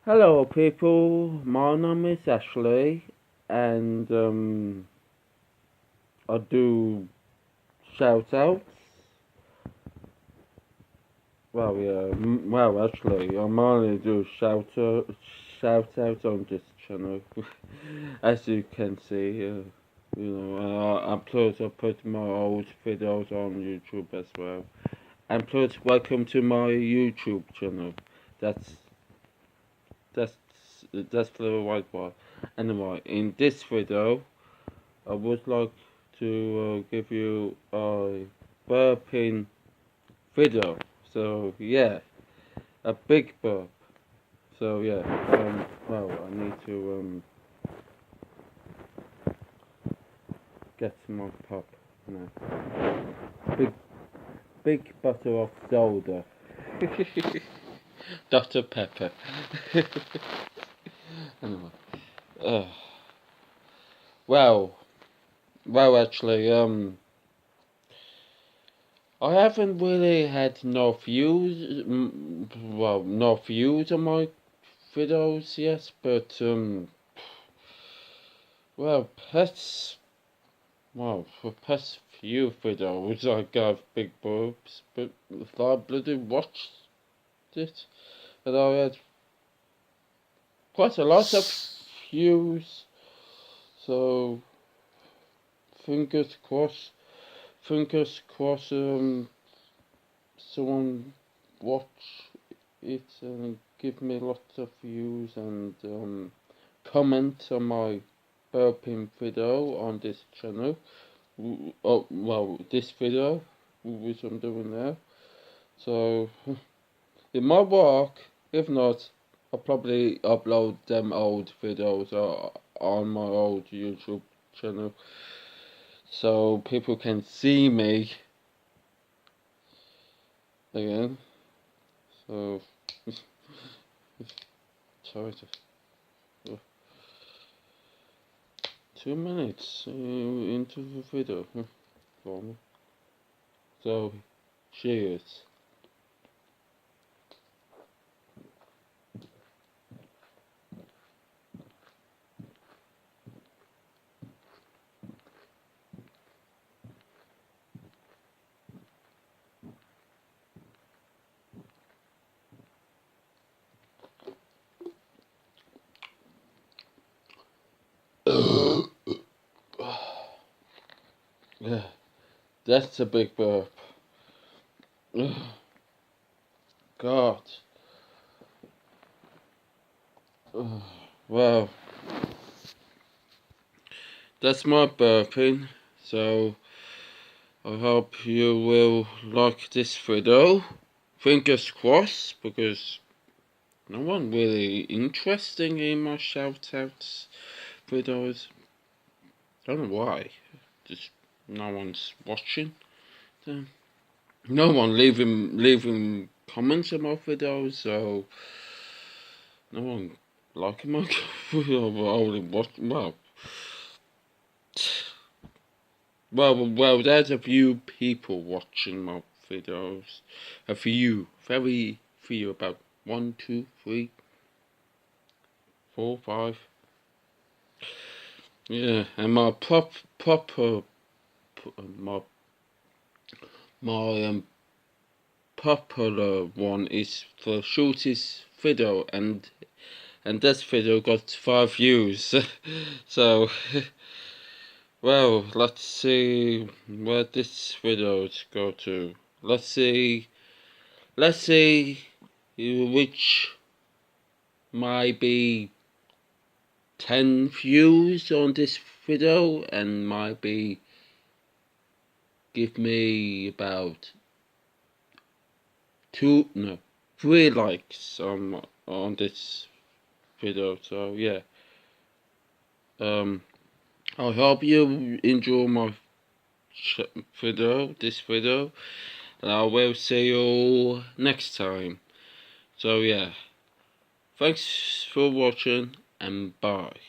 Hello people, my name is Ashley and I do shout outs. Actually I mainly do shout outs on this channel. As you can see, and plus I put my old videos on YouTube as well. And plus welcome to my YouTube channel. That's that's that's for the white one. Anyway, in this video I would like to give you a burping video. So yeah, a big burp. So yeah, I need to get my pop now. Big, big bottle of soda. Dr. Pepper. Anyway, uh, well, actually, I haven't really had no views, no views on my videos yet, but pets, for past few videos I got big boobs, but if I bloody watched it, and I had quite a lot of views, so fingers crossed, someone watch it and give me lots of views and comment on my burping video on this channel. This video which I'm doing now. So it might work. If not, I'll probably upload them old videos on my old YouTube channel so people can see me again. So sorry to 2 minutes into the video. So cheers. Yeah, that's a big burp. God. Well, that's my burping. So I hope you will like this video. Fingers crossed, because no one really interesting in my shout outs videos. I don't know why. Just no one's watching them. No one leaving comments on my videos, so no one liking my video. Only watch there's a few people watching my videos. A few, very few, about 1, 2, 3, 4, 5. Yeah, and my my popular one is the shortest video, and this video got 5 views. So well, let's see where this video's go to. Let's see which might be 10 views on this video and might be give me about 3 likes on this video. So yeah, I hope you enjoy my this video, and I will see you next time. So yeah, thanks for watching and bye.